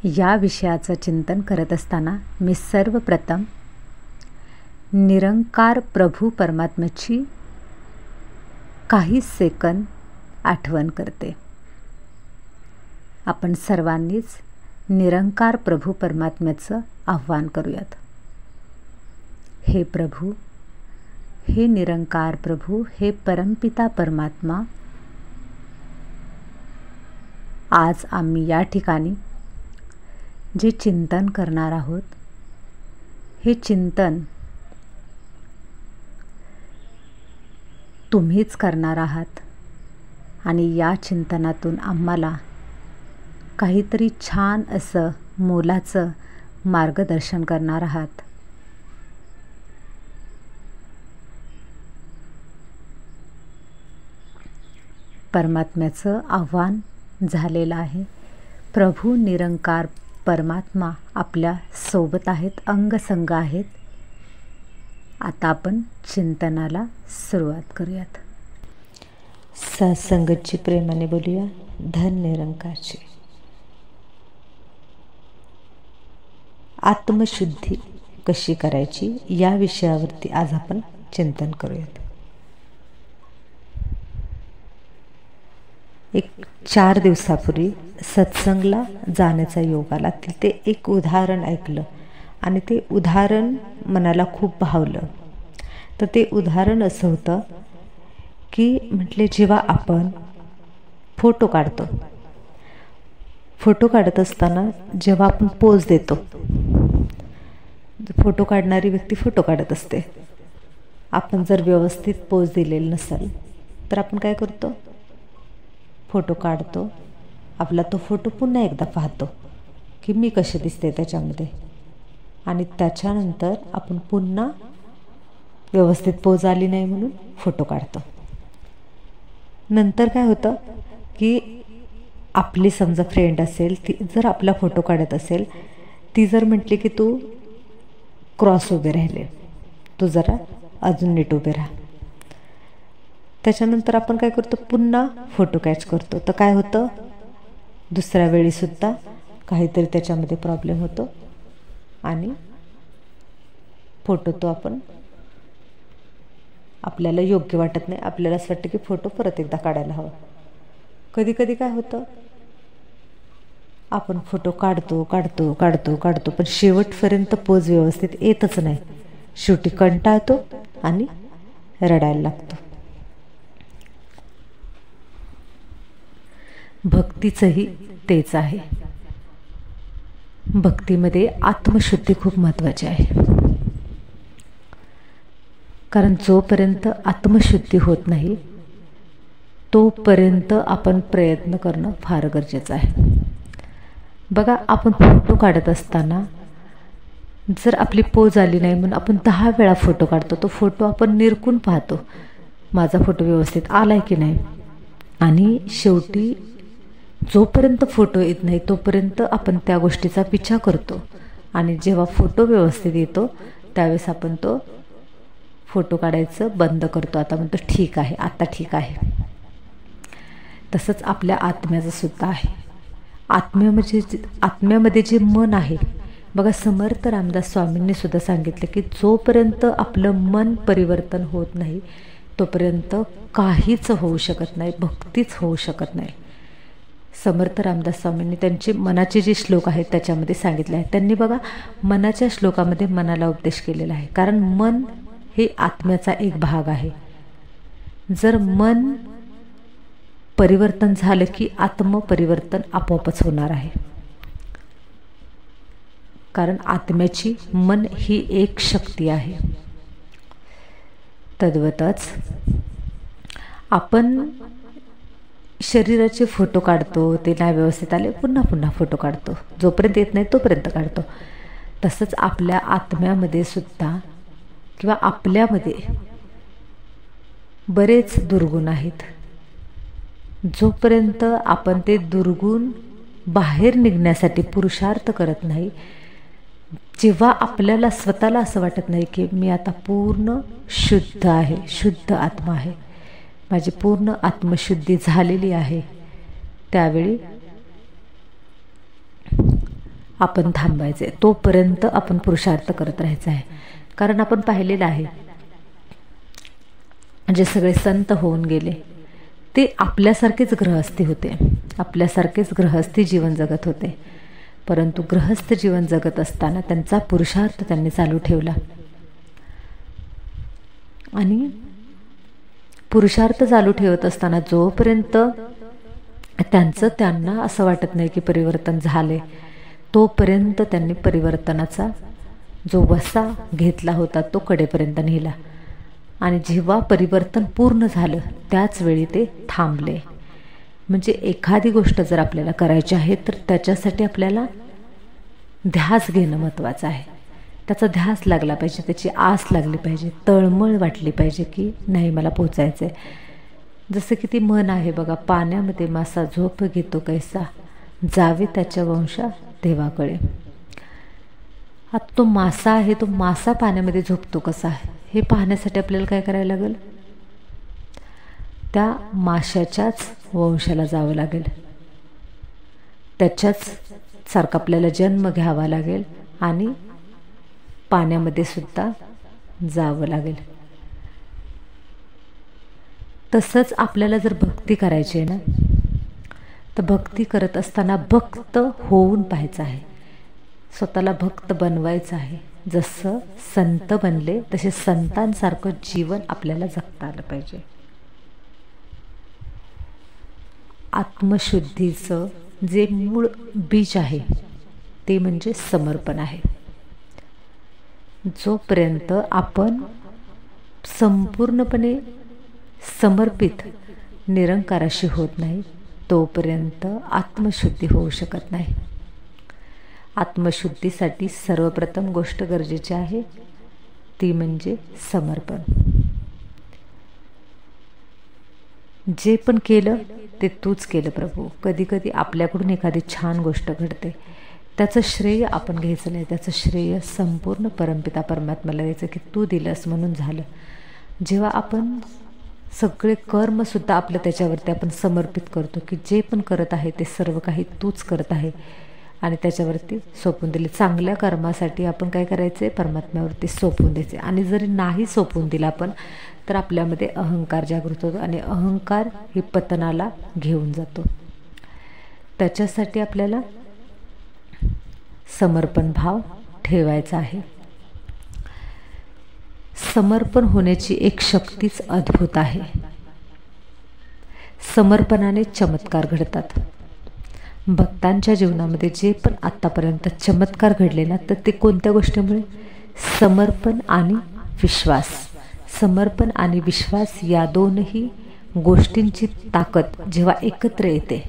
या विषयाचं चिंतन करत असताना मी सर्वप्रथम निरंकार प्रभू परमात्म्याची काही सेकंद आठवण करते. आपण सर्वांनीच निरंकार प्रभू परमात्म्याचं आव्हान करूयात. हे प्रभू, हे निरंकार प्रभू, हे परमपिता परमात्मा, आज आम्ही या ठिकाणी जे चिंतन करणार आहोत, हे चिंतन तुम्हीच करणार आहात आणि या चिंतनातून आम्हाला काहीतरी छान असं मोलाचं मार्गदर्शन करणार आहात. परमात्म्याचं आव्हान झालेलं आहे. प्रभू निरंकार परमात्मा आपल्या सोबत आहेत, अंगसंग आहेत. आता आपण चिंतनाला सुरुवात करूयात. सत्संगची प्रेमाने बोलूया. धन निरंकारची आत्मशुद्धी कशी करायची या विषयावरती आज आपण चिंतन करूयात. एक 4 दिवसापूर्वी सत्संगला जाण्याचा योग आला. तिथे एक उदाहरण ऐकलं आणि ते उदाहरण मनाला खूप भावलं. तर ते उदाहरण असं होतं की म्हटले, जेव्हा आपण फोटो काढत असताना जेव्हा आपण पोज देतो, फोटो काढणारी व्यक्ती फोटो काढत असते. आपण जर व्यवस्थित पोज दिलेली नसेल तर आपण काय करतो, फोटो काढतो. आपला तो फोटो पुन्हा एकदा पाहतो की मी कसे दिसते त्याच्यामध्ये, आणि त्याच्यानंतर आपण पुन्हा व्यवस्थित पोज आली नाही म्हणून फोटो काढतो. नंतर काय होतं की आपली समजा फ्रेंड असेल, ती जर आपला फोटो काढत असेल, ती जर म्हटली की तू क्रॉस उभे राहिले, तू जरा अजून नीट उभे राहा, त्याच्यानंतर आपण काय करतो, पुन्हा फोटो कॅच करतो. तर काय होतं, दुसऱ्या वेळीसुद्धा काहीतरी त्याच्यामध्ये प्रॉब्लेम होतो आणि फोटो तो आपल्याला योग्य वाटत नाही. आपल्याला असं वाटतं की फोटो परत एकदा काढायला हवा. कधी कधी काय होतं, आपण फोटो काढतो पण शेवटपर्यंत पोज व्यवस्थित येतच नाही. शेवटी कंटाळतो आणि रडायला लागतो. भक्तीचंही तेच आहे. भक्तीमध्ये आत्मशुद्धी खूप महत्त्वाची आहे. कारण जोपर्यंत आत्मशुद्धी होत नाही तोपर्यंत आपण प्रयत्न करणं फार गरजेचं आहे. बघा, आपण फोटो काढत असताना जर आपली पोज आली नाही म्हणून आपण 10 वेळा फोटो काढतो. तो फोटो आपण निरखून पाहतो, माझा फोटो व्यवस्थित आलाय की नाही, आणि शेवटी जोपर्यंत फोटो येत नाही तोपर्यंत आपण त्या गोष्टीचा पिछा करतो, आणि जेव्हा फोटो व्यवस्थित येतो त्यावेळेस आपण तो फोटो काढायचं बंद करतो. आता म्हणतो ठीक आहे, आता ठीक आहे. तसंच आपल्या आत्म्याचं सुद्धा आहे. आत्म्यामध्ये जे मन आहे, बघा समर्थ रामदास स्वामींनी सुद्धा सांगितलं की जोपर्यंत आपलं मन परिवर्तन होत नाही तोपर्यंत काहीच होऊ शकत नाही, भक्तीच होऊ शकत नाही. समर्थ रामदास स्वामींनी त्यांचे मनाचे जे श्लोक आहेत त्याच्यामध्ये सांगितले आहे. त्यांनी बघा मनाच्या श्लोकामध्ये मनाला उपदेश केलेला आहे. कारण मन हे आत्म्याचा एक भाग आहे. जर मन परिवर्तन झालं की आत्मपरिवर्तन आपोआपच होणार आहे. कारण आत्म्याची मन ही एक शक्ती आहे. तद्वतच आपण शरीराचे फोटो काढतो, ते नाही व्यवस्थित आले पुन्हा फोटो काढतो, जोपर्यंत येत नाही तोपर्यंत काढतो. तसंच आपल्या आत्म्यामध्ये सुद्धा किंवा आपल्यामध्ये बरेच दुर्गुण आहेत. जोपर्यंत आपण ते दुर्गुण बाहेर निघण्यासाठी पुरुषार्थ करत नाही, जेव्हा आपल्याला स्वतःला असं वाटत नाही की मी आता पूर्ण शुद्ध आहे, शुद्ध आत्मा आहे, माझी पूर्ण आत्मशुद्धी झालेली आहे, त्यावेळी आपण थांबायचे, तोपर्यंत आपण पुरुषार्थ करत राहायचा आहे. कारण आपण पाहिलेलं आहे, जे सगळे संत होऊन गेले ते आपल्यासारखेच गृहस्थी होते, आपल्यासारखेच गृहस्थी जीवन जगत होते. परंतु गृहस्थ जीवन जगत असताना त्यांचा पुरुषार्थ त्यांनी चालू ठेवला. आणि पुरुषार्थ चालू ठेवत असताना जोपर्यंत त्यांना असं वाटत नाही की परिवर्तन झाले, तोपर्यंत त्यांनी परिवर्तनाचा जो वसा घेतला होता तो कडेपर्यंत नेला. आणि जेव्हा परिवर्तन पूर्ण झालं त्याच वेळी ते थांबले. म्हणजे एखादी गोष्ट जर आपल्याला करायची आहे तर त्याच्यासाठी आपल्याला ध्यास घेणं महत्त्वाचं आहे. त्याचा ध्यास लागला पाहिजे, त्याची आस लागली पाहिजे, तळमळ वाटली पाहिजे की नाही मला पोचायचं आहे. जसं की ती म्हण आहे बघा, पाण्यामध्ये मासा झोप घेतो कैसा, जावे त्याच्या वंशा देवाकडे. आता तो मासा आहे, तो मासा पाण्यामध्ये झोपतो कसा आहे हे पाहण्यासाठी आपल्याला काय करायला लागेल, त्या माशाच्याच वंशाला जावं लागेल, त्याच्याच सारखा आपल्याला जन्म घ्यावा लागेल आणि पाण्यामध्ये सुद्धा जावं लागेल. तसंच आपल्याला जर भक्ती करायची आहे ना, तर भक्ती करत असताना भक्त होऊन पाहायचं आहे, स्वतःला भक्त बनवायचं आहे. जसं संत बनले तसे संतांसारखं जीवन आपल्याला जगता आलं पाहिजे. आत्मशुद्धीचं जे मूळ बीज आहे ते म्हणजे समर्पण आहे. जोपर्यंत आपण संपूर्णपणे समर्पित निरंकाराशी होत नाही तोपर्यंत आत्मशुद्धी होऊ शकत नाही. आत्मशुद्धीसाठी सर्वप्रथम गोष्ट गरजेची आहे ती म्हणजे समर्पण. जे पण केलं ते तूच केलं प्रभू. कधी कधी आपल्याकडून एखादी छान गोष्ट घडते, त्याचं श्रेय आपण घ्यायचं नाही, त्याचं श्रेय संपूर्ण परमपिता परमात्म्याला द्यायचं की तू दिलंस म्हणून झालं. जेव्हा आपण सगळे कर्मसुद्धा आपलं त्याच्यावरती आपण समर्पित करतो की जे पण करत आहे ते सर्व काही तूच करत आहे आणि त्याच्यावरती सोपवून दिले. चांगल्या कर्मासाठी आपण काय करायचे, परमात्म्यावरती सोपवून द्यायचे. आणि जरी नाही सोपवून दिला आपण तर आपल्यामध्ये अहंकार जागृत होतो आणि अहंकार ही पतनाला घेऊन जातो. त्याच्यासाठी आपल्याला समर्पण भाव ठेवायचा आहे. समर्पण होण्याची एक शक्तीच अद्भुत आहे. समर्पणाने चमत्कार घडतात. भक्तांच्या जीवनामध्ये जे पण आत्तापर्यंत चमत्कार घडले ना, तर ते कोणत्या गोष्टीमुळे, समर्पण आणि विश्वास. समर्पण आणि विश्वास या दोनही गोष्टींची ताकद जेव्हा एकत्र येते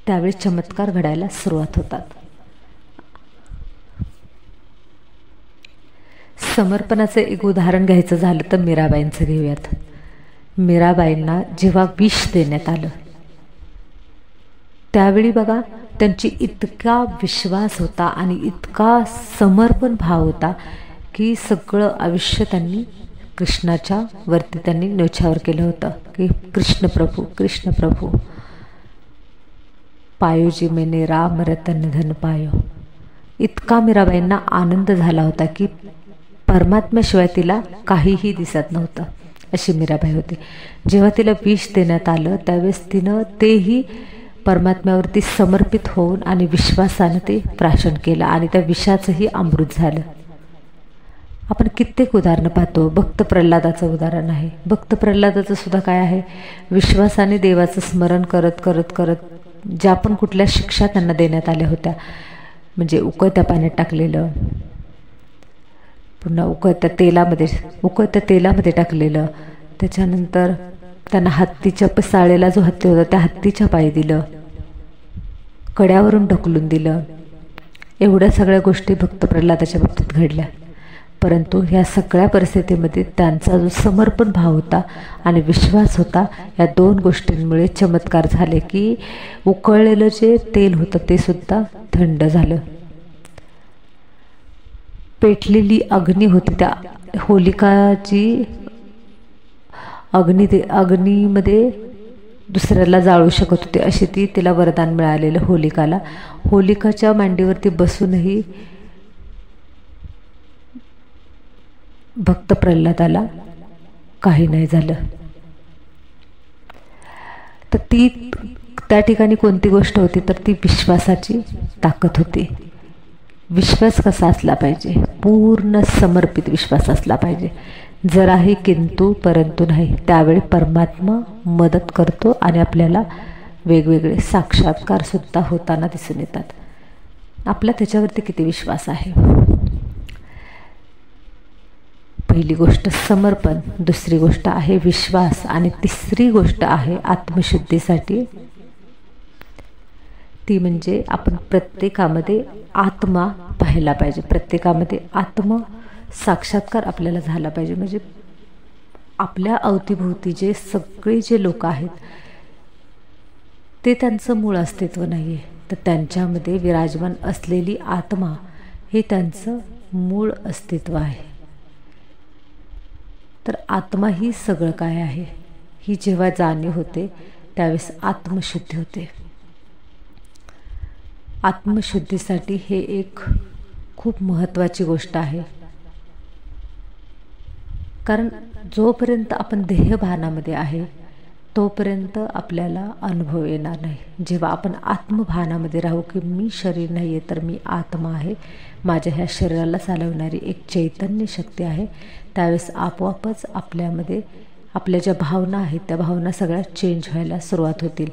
त्यावेळी चमत्कार घडायला सुरुवात होतात. समर्पणाचं एक उदाहरण घ्यायचं झालं तर मीराबाईंचं घेऊयात. मीराबाईंना जेव्हा विष देण्यात आलं त्यावेळी बघा त्यांची इतका विश्वास होता आणि इतका समर्पण भाव होता की सगळं आयुष्य त्यांनी कृष्णाच्या वरती त्यांनी न्योछावर केलं होतं की कृष्ण प्रभू कृष्ण प्रभू पायो जी मैंने राम रतन धन पायो. इतका मीराबाईंना आनंद झाला होता की परमात्म्याशिवाय तिला काहीही दिसत नव्हतं, अशी मीराबाई होती. जेव्हा तिला विष देण्यात आलं त्यावेळेस तिनं तेही परमात्म्यावरती समर्पित होऊन आणि विश्वासानं ते प्राशन केलं आणि त्या विषाचंही अमृत झालं. आपण कित्येक उदाहरणं पाहतो. भक्त प्रल्हादाचं उदाहरण आहे. भक्त प्रल्हादाचं सुद्धा काय आहे, विश्वासाने देवाचं स्मरण करत करत करत ज्या पण कुठल्या शिक्षा त्यांना देण्यात आल्या होत्या, म्हणजे उकळत्या पाण्यात टाकलेलं, पुन्हा उकळत्या तेलामध्ये टाकलेलं, त्याच्यानंतर त्यांना हत्तीच्या साळेला जो हत्ती होता त्या हत्तीच्या पायी दिलं, कड्यावरून ढकलून दिलं. एवढ्या सगळ्या गोष्टी भक्त प्रल्हादाच्या बाबतीत घडल्या. परंतु ह्या सगळ्या परिस्थितीमध्ये त्यांचा जो समर्पण भाव होता आणि विश्वास होता, या दोन गोष्टींमुळे चमत्कार झाले की उकळलेलं जे तेल होतं ते सुद्धा थंड झालं. पेटलेली अग्नी होती, त्या होलिकाची अग्नीमध्ये दुसऱ्याला जाळू शकत होते, अशी तिला वरदान मिळालेलं होलिकाला. होलिकाच्या मांडीवरती बसूनही भक्त प्रल्हादाला काही नाही झालं. तर त्या ठिकाणी कोणती गोष्ट होती, तर ती विश्वासाची ताकद होती. विश्वास कसा असला पाहिजे? पूर्ण समर्पित विश्वास असला पाहिजे. जराही किंतु परंतु नाही. त्यावेळी परमात्मा मदत करतो आणि आपल्याला वेगवेगळे साक्षात्कार सुद्धा होताना दिसून येतात. आपला त्याच्यावरती किती विश्वास आहे? पहिली गोष्ट समर्पण, दुसरी गोष्ट आहे विश्वास आणि तिसरी गोष्ट आहे आत्मशुद्धीसाठी. ती म्हणजे आपण प्रत्येकामध्ये आत्मा पाहायला पाहिजे. प्रत्येकामध्ये आत्म साक्षात्कार आपल्याला झाला पाहिजे. म्हणजे आपल्या अवतीभोवती जे सगळे जे लोक आहेत ते त्यांचं मूळ अस्तित्व नाही आहे, तर त्यांच्यामध्ये विराजमान असलेली आत्मा हे त्यांचं मूळ अस्तित्व आहे. तर आत्मा ही सगळं काय आहे ही जेव्हा जाणीव होते त्यावेळेस आत्मशुद्धी होते. आत्मशुद्धीसाठी हे एक खूप महत्त्वाची गोष्ट आहे. कारण जोपर्यंत आपण देहभानामध्ये आहे तोपर्यंत आपल्याला अनुभव येणार नाही. जेव्हा आपण आत्मभानामध्ये राहू की मी शरीर नाही आहे तर मी आत्मा आहे, माझ्या ह्या शरीराला चालवणारी एक चैतन्य शक्ती आहे, त्यावेळेस आपोआपच आपल्यामध्ये आपल्या ज्या भावना आहेत त्या भावना सगळ्या चेंज व्हायला सुरुवात होतील.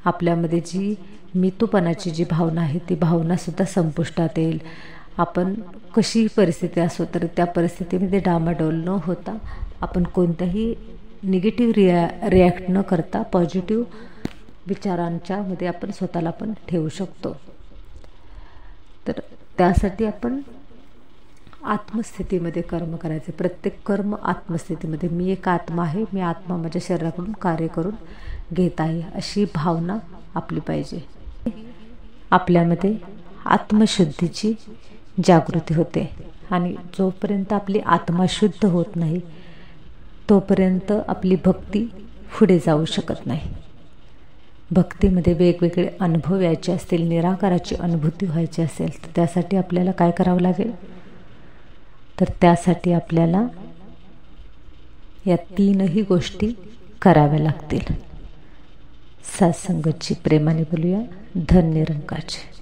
आपल्यामध्ये जी मीतूपणाची जी भावना आहे ती भावनासुद्धा संपुष्टात येईल. आपण कशी परिस्थिती असो तर त्या परिस्थितीमध्ये डामाडोल न होता आपण कोणत्याही निगेटिव्ह रिॲक्ट न करता पॉझिटिव्ह विचारांच्या मध्ये आपण स्वतःला पण ठेवू शकतो. तर त्यासाठी आपण आत्मस्थितीमध्ये कर्म करायचे. प्रत्येक कर्म आत्मस्थितीमध्ये. मी एक आत्मा आहे, मी आत्मा माझ्या शरीराकडून कार्य करून घेत आहे अशी भावना आपली पाहिजे. आपल्यामध्ये आत्मशुद्धीची जागृती होते आणि जोपर्यंत आपली आत्मा शुद्ध होत नाही तोपर्यंत आपली भक्ती पुढे जाऊ शकत नाही. भक्तीमध्ये वेगवेगळे अनुभव यायचे असतील, निराकाराची अनुभूती व्हायची असेल तर त्यासाठी आपल्याला काय करावं लागेल? तर त्यासाठी आपल्याला या तीनही गोष्टी कराव्या लागतील. सत्संगाची प्रेमाने बोलूया. धन निरंकाराचे.